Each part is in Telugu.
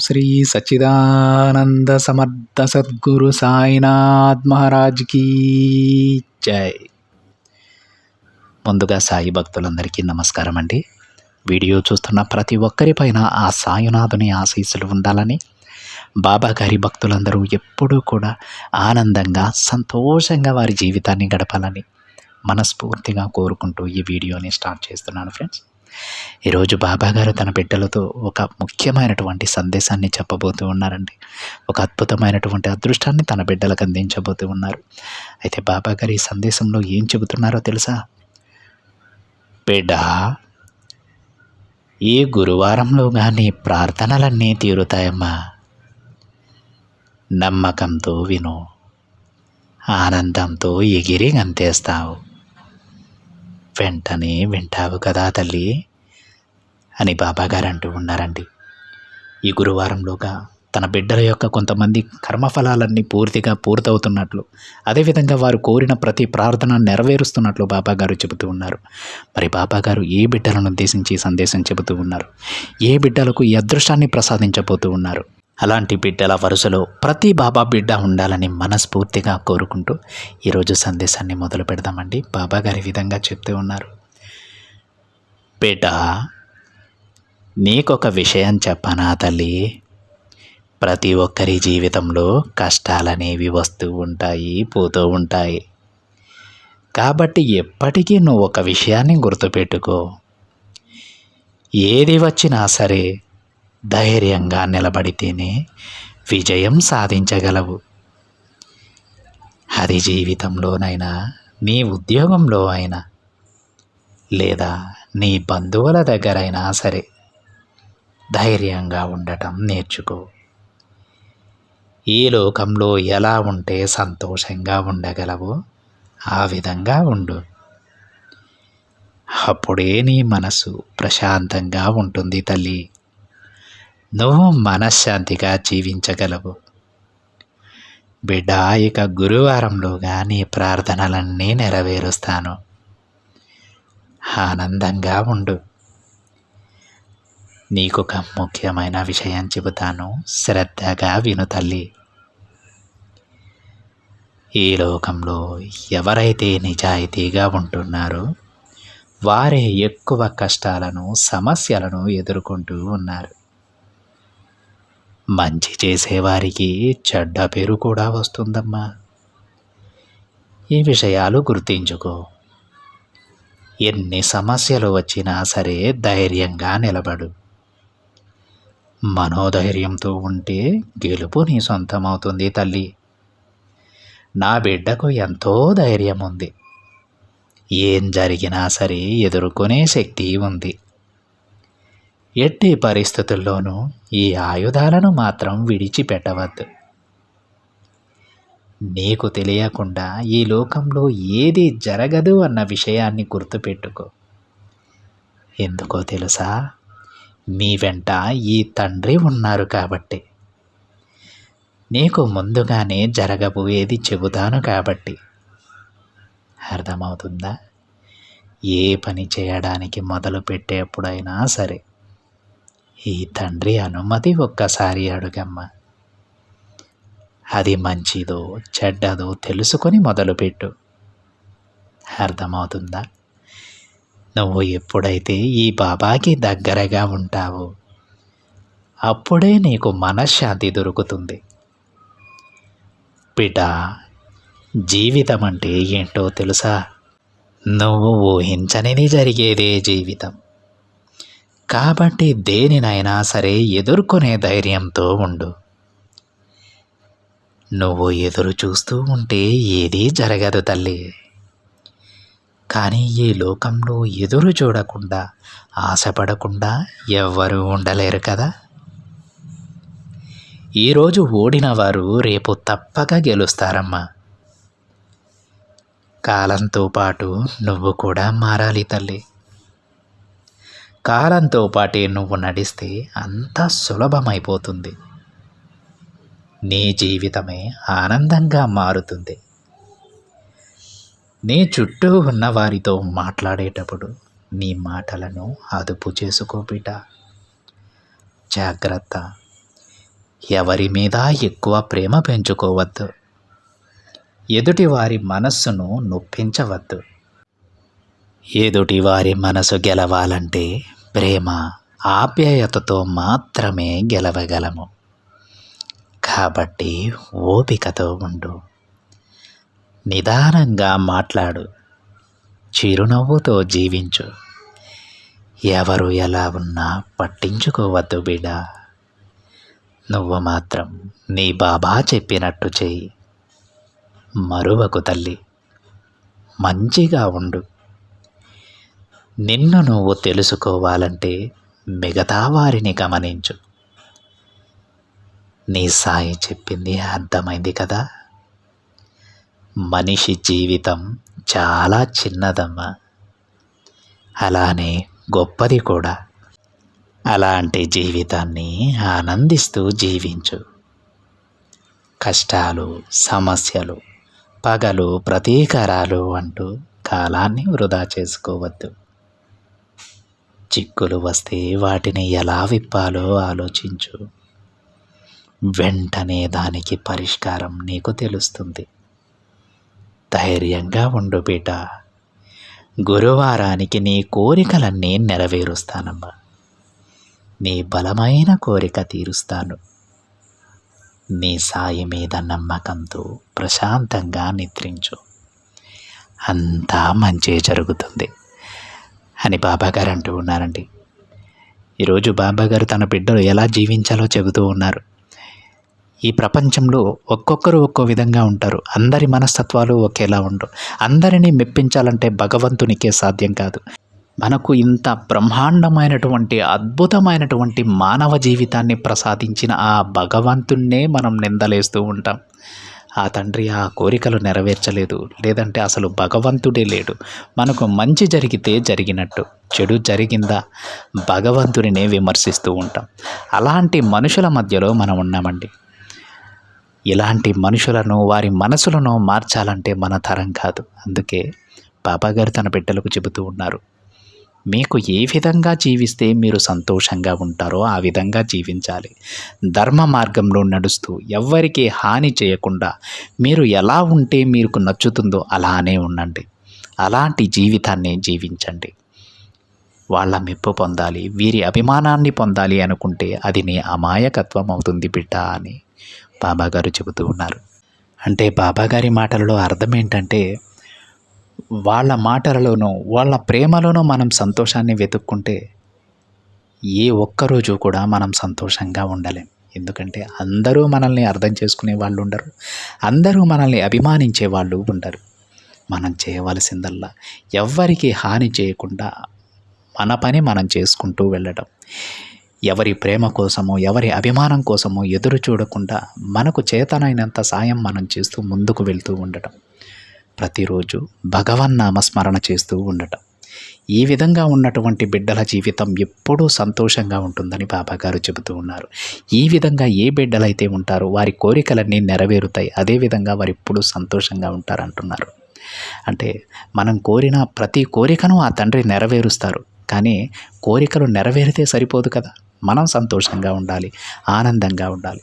శ్రీ సచ్చిదానంద సమర్థ సద్గురు సాయినాథ్ మహారాజ్ కీ జై. ముందుగా సాయి భక్తులందరికీ నమస్కారం అండి. వీడియో చూస్తున్న ప్రతి ఒక్కరిపైన ఆ సాయినాథుని ఆశీస్సులు ఉండాలని, బాబా గారి భక్తులందరూ ఎప్పుడూ కూడా ఆనందంగా సంతోషంగా వారి జీవితాన్ని గడపాలని మనస్ఫూర్తిగా కోరుకుంటూ ఈ వీడియోని స్టార్ట్ చేస్తున్నాను ఫ్రెండ్స్. ఈరోజు బాబా గారు తన బిడ్డలతో ఒక ముఖ్యమైనటువంటి సందేశాన్ని చెప్పబోతూ ఉన్నారండి. ఒక అద్భుతమైనటువంటి అదృష్టాన్ని తన బిడ్డలకు అందించబోతూ ఉన్నారు. అయితే బాబా గారు ఈ సందేశంలో ఏం చెబుతున్నారో తెలుసా? బిడ్డ, ఈ గురువారంలో కానీ ప్రార్థనలన్నీ తీరుతాయమ్మా. నమ్మకంతో విను, ఆనందంతో ఎగిరి గంతేస్తావు. వెంటనే వింటావు కదా తల్లి అని బాబాగారు అంటూ ఉన్నారండి. ఈ గురువారంలోగా తన బిడ్డల యొక్క కొంతమంది కర్మఫలాలన్నీ పూర్తిగా పూర్తవుతున్నట్లు, అదేవిధంగా వారు కోరిన ప్రతి ప్రార్థన నెరవేరుస్తున్నట్లు బాబాగారు చెబుతూ ఉన్నారు. మరి బాబాగారు ఏ బిడ్డలను ఉద్దేశించి సందేశం చెబుతూ ఉన్నారు, ఏ బిడ్డలకు ఈ అదృష్టాన్ని ప్రసాదించబోతూ ఉన్నారు, అలాంటి బిడ్డల వరుసలో ప్రతి బాబా బిడ్డ ఉండాలని మనస్ఫూర్తిగా కోరుకుంటూ ఈరోజు సందేశాన్ని మొదలు పెడదామండి. బాబాగారి విధంగా చెప్తూ ఉన్నారు. బిడ్డ, నీకొక విషయం చెప్పనా తల్లి? ప్రతి ఒక్కరి జీవితంలో కష్టాలనేవి వస్తూ ఉంటాయి, పోతూ ఉంటాయి. కాబట్టి ఎప్పటికీ నువ్వు ఒక విషయాన్ని గుర్తుపెట్టుకో. ఏది వచ్చినా సరే ధైర్యంగా నిలబడితేనే విజయం సాధించగలవు. అది జీవితంలోనైనా, నీ ఉద్యోగంలో అయినా, లేదా నీ బంధువుల దగ్గరైనా సరే ధైర్యంగా ఉండటం నేర్చుకో. ఈ లోకంలో ఎలా ఉంటే సంతోషంగా ఉండగలవో ఆ విధంగా ఉండు. అప్పుడే నీ మనసు ప్రశాంతంగా ఉంటుంది తల్లి. నువ్వు మనశ్శాంతిగా జీవించగలవు. బిడ్డ, ఇక గురువారంలోగా నీ ప్రార్థనలన్నీ నెరవేరుస్తాను. ఆనందంగా ఉండు. నీకొక ముఖ్యమైన విషయం చెబుతాను, శ్రద్ధగా విను తల్లి. ఈ లోకంలో ఎవరైతే నిజాయితీగా ఉంటున్నారో వారే ఎక్కువ కష్టాలను, సమస్యలను ఎదుర్కొంటూ ఉన్నారు. మంచి చేసేవారికి చెడ్డ పేరు కూడా వస్తుందమ్మా. ఈ విషయాలు గుర్తించుకో. ఎన్ని సమస్యలు వచ్చినా సరే ధైర్యంగా నిలబడు. మనోధైర్యంతో ఉంటే గెలుపు నీ సొంతమవుతుంది తల్లి. నా బిడ్డకు ఎంతో ధైర్యం ఉంది. ఏం జరిగినా సరే ఎదుర్కొనే శక్తి ఉంది. ఎట్టి పరిస్థితుల్లోనూ ఈ ఆయుధాలను మాత్రం విడిచిపెట్టవద్దు. నీకు తెలియకుండా ఈ లోకంలో ఏది జరగదు అన్న విషయాన్ని గుర్తుపెట్టుకో. ఎందుకో తెలుసా? మీ వెంట ఈ తండ్రి ఉన్నారు కాబట్టి. నీకు ముందుగానే జరగబోయేది చెబుతాను కాబట్టి. అర్థమవుతుందా? ఏ పని చేయడానికి మొదలు పెట్టేప్పుడైనా సరే ఈ తండ్రి అనుమతి ఒక్కసారి అడుగమ్మా. అది మంచిదో చెడ్డదో తెలుసుకొని మొదలుపెట్టు. అర్థమవుతుందా? నువ్వు ఎప్పుడైతే ఈ బాబాకి దగ్గరగా ఉంటావో అప్పుడే నీకు మనశ్శాంతి దొరుకుతుంది. బిడ్డ, జీవితం అంటే ఏంటో తెలుసా? నువ్వు ఊహించనిది జరిగేదే జీవితం. కాబట్టి దేనినైనా సరే ఎదుర్కొనే ధైర్యంతో ఉండు. నువ్వు ఎదురు చూస్తూ ఉంటే ఏదీ జరగదు తల్లి. కానీ ఈ లోకంలో ఎదురు చూడకుండా, ఆశపడకుండా ఎవ్వరూ ఉండలేరు కదా. ఈరోజు ఓడిన వారు రేపు తప్పక గెలుస్తారమ్మా. కాలంతో పాటు నువ్వు కూడా మారాలి తల్లి. కాలంతో పాటే నువ్వు నడిస్తే అంతా సులభమైపోతుంది. నీ జీవితమే ఆనందంగా మారుతుంది. నీ చుట్టూ ఉన్న వారితో మాట్లాడేటప్పుడు నీ మాటలను అదుపు చేసుకో బిడ్డ. జాగ్రత్త. ఎవరి మీద ఎక్కువ ప్రేమ పెంచుకోవద్దు. ఎదుటివారి మనస్సును నొప్పించవద్దు. ఎదుటివారి మనసు గెలవాలంటే ప్రేమ, ఆప్యాయతతో మాత్రమే గెలవగలము. కాబట్టి ఓపికతో ఉండు, నిదానంగా మాట్లాడు, చిరునవ్వుతో జీవించు. ఎవరు ఎలా ఉన్నా పట్టించుకోవద్దు బిడ్డ. నువ్వు మాత్రం నీ బాబా చెప్పినట్టు చెయ్యి. మరువకు తల్లి, మంచిగా ఉండు. నిన్ను నువ్వు తెలుసుకోవాలంటే మిగతా వారిని గమనించు. నీ సాయి చెప్పింది అర్థమైంది కదా. మనిషి జీవితం చాలా చిన్నదమ్మా, అలానే గొప్పది కూడా. అలాంటి జీవితాన్ని ఆనందిస్తూ జీవించు. కష్టాలు, సమస్యలు, పగలు, ప్రతీకారాలు అంటూ కాలాన్ని వృధా చేసుకోవద్దు. చిక్కులు వస్తే వాటిని ఎలా విప్పాలో ఆలోచించు. వెంటనే దానికి పరిష్కారం నీకు తెలుస్తుంది. ధైర్యంగా ఉండు బిడ్డ. గురువారానికి నీ కోరికలన్నీ నెరవేరుస్తానమ్మా. నీ బలమైన కోరిక తీరుస్తాను. నీ సాయి మీద నమ్మకంతో ప్రశాంతంగా నిద్రించు. అంతా మంచే జరుగుతుంది అని బాబాగారు అంటూ ఉన్నారండి. ఈరోజు బాబాగారు తన బిడ్డలు ఎలా జీవించాలో చెబుతూ ఉన్నారు. ఈ ప్రపంచంలో ఒక్కొక్కరు ఒక్కో విధంగా ఉంటారు. అందరి మనస్తత్వాలు ఒకేలా ఉండవు. అందరినీ మెప్పించాలంటే భగవంతునికే సాధ్యం కాదు. మనకు ఇంత బ్రహ్మాండమైనటువంటి అద్భుతమైనటువంటి మానవ జీవితాన్ని ప్రసాదించిన ఆ భగవంతున్నే మనం నిందలేస్తూ ఉంటాం. ఆ తండ్రి ఆ కోరికలు నెరవేర్చలేదు, లేదంటే అసలు భగవంతుడే లేడు. మనకు మంచి జరిగితే జరిగినట్టు, చెడు జరిగిందా భగవంతుడినే విమర్శిస్తూ ఉంటాం. అలాంటి మనుషుల మధ్యలో మనం ఉన్నామండి. ఇలాంటి మనుషులను, వారి మనసులను మార్చాలంటే మన తరం కాదు. అందుకే బాబాగారు తన బిడ్డలకు చెబుతూ ఉన్నారు, మీకు ఏ విధంగా జీవిస్తే మీరు సంతోషంగా ఉంటారో ఆ విధంగా జీవించాలి. ధర్మ మార్గంలో నడుస్తూ ఎవ్వరికీ హాని చేయకుండా మీరు ఎలా ఉంటే మీకు నచ్చుతుందో అలానే ఉండండి. అలాంటి జీవితాన్ని జీవించండి. వాళ్ళ మెప్పు పొందాలి, వీరి అభిమానాన్ని పొందాలి అనుకుంటే అది నీ అమాయకత్వం అవుతుంది బిడ్డ అని బాబాగారు చెబుతూ ఉన్నారు. అంటే బాబాగారి మాటలలో అర్థం ఏంటంటే, వాళ్ళ మాటలలోనూ వాళ్ళ ప్రేమలోనూ మనం సంతోషాన్ని వెతుక్కుంటే ఏ ఒక్కరోజు కూడా మనం సంతోషంగా ఉండలేం. ఎందుకంటే అందరూ మనల్ని అర్థం చేసుకునే వాళ్ళు ఉండరు, అందరూ మనల్ని అభిమానించే వాళ్ళు ఉండరు. మనం చేయవలసిందల్లా ఎవ్వరికీ హాని చేయకుండా మన పని మనం చేసుకుంటూ వెళ్ళడం. ఎవరి ప్రేమ కోసమో ఎవరి అభిమానం కోసమో ఎదురు చూడకుండా మనకు చేతనైనంత సాయం మనం చేస్తూ ముందుకు వెళ్తూ ఉండటం. ప్రతిరోజు భగవన్నామస్మరణ చేస్తూ ఉండటం. ఈ విధంగా ఉన్నటువంటి బిడ్డల జీవితం ఎప్పుడూ సంతోషంగా ఉంటుందని బాబాగారు చెబుతూ ఉన్నారు. ఈ విధంగా ఏ బిడ్డలైతే ఉంటారో వారి కోరికలన్నీ నెరవేరుతాయి. అదేవిధంగా వారు ఎప్పుడూ సంతోషంగా ఉంటారు అంటున్నారు. అంటే మనం కోరిన ప్రతి కోరికను ఆ తండ్రి నెరవేరుస్తారు. కానీ కోరికలు నెరవేరితే సరిపోదు కదా, మనం సంతోషంగా ఉండాలి, ఆనందంగా ఉండాలి.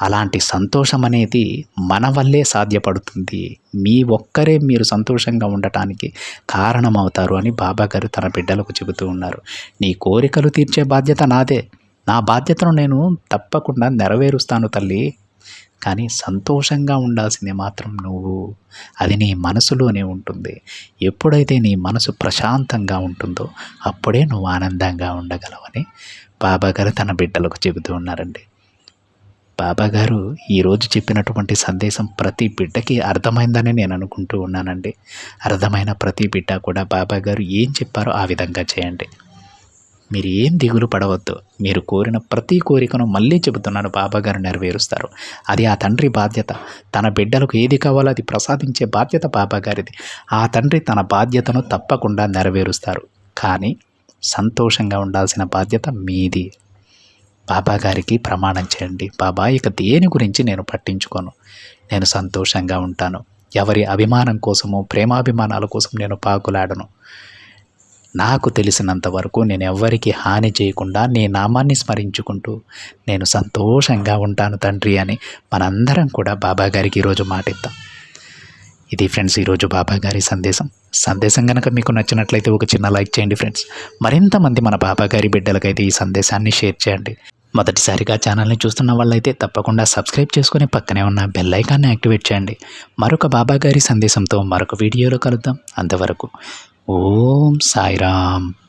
అలాంటి సంతోషం అనేది మన వల్లే సాధ్యపడుతుంది. మీ ఒక్కరే మీరు సంతోషంగా ఉండటానికి కారణమవుతారు అని బాబాగారు తన బిడ్డలకు చెబుతూ ఉన్నారు. నీ కోరికలు తీర్చే బాధ్యత నాదే. నా బాధ్యతను నేను తప్పకుండా నెరవేరుస్తాను తల్లి. కానీ సంతోషంగా ఉండాల్సింది మాత్రం నువ్వు. అది నీ మనసులోనే ఉంటుంది. ఎప్పుడైతే నీ మనసు ప్రశాంతంగా ఉంటుందో అప్పుడే నువ్వు ఆనందంగా ఉండగలవని బాబాగారు తన బిడ్డలకు చెబుతూ ఉన్నారండి. బాబాగారు ఈరోజు చెప్పినటువంటి సందేశం ప్రతి బిడ్డకి అర్థమైందని నేను అనుకుంటూ ఉన్నానండి. అర్థమైన ప్రతి బిడ్డ కూడా బాబాగారు ఏం చెప్పారో ఆ విధంగా చేయండి. మీరు ఏం దిగులు పడవద్దు. మీరు కోరిన ప్రతి కోరికను మళ్ళీ చెబుతున్నాను బాబాగారు నెరవేరుస్తారు. అది ఆ తండ్రి బాధ్యత. తన బిడ్డలకు ఏది కావాలో అది ప్రసాదించే బాధ్యత బాబాగారిది. ఆ తండ్రి తన బాధ్యతను తప్పకుండా నెరవేరుస్తారు. కానీ సంతోషంగా ఉండాల్సిన బాధ్యత మీది. బాబాగారికి ప్రమాణం చేయండి, బాబా ఇక దేని గురించి నేను పట్టించుకోను, నేను సంతోషంగా ఉంటాను. ఎవరి అభిమానం కోసమో ప్రేమాభిమానాల కోసం నేను పాకులాడను. నాకు తెలిసినంత వరకు నేను ఎవ్వరికి హాని చేయకుండా నీ నామాన్ని స్మరించుకుంటూ నేను సంతోషంగా ఉంటాను తండ్రి అని మనందరం కూడా బాబా గారికి ఈరోజు మాటిద్దాం. ఇది ఫ్రెండ్స్ ఈరోజు బాబా గారి సందేశం కనుక మీకు నచ్చినట్లయితే ఒక చిన్న లైక్ చేయండి ఫ్రెండ్స్. మరింత మంది మన బాబా గారి బిడ్డలకైతే ఈ సందేశాన్ని షేర్ చేయండి. మొదటిసారిగా ఛానల్ని చూస్తున్న వాళ్ళైతే తప్పకుండా సబ్స్క్రైబ్ చేసుకుని పక్కనే ఉన్న బెల్ ఐకాన్ని యాక్టివేట్ చేయండి. మరొక బాబా గారి సందేశంతో మరొక వీడియోలో కలుద్దాం. అంతవరకు ఓం సాయిరామ్.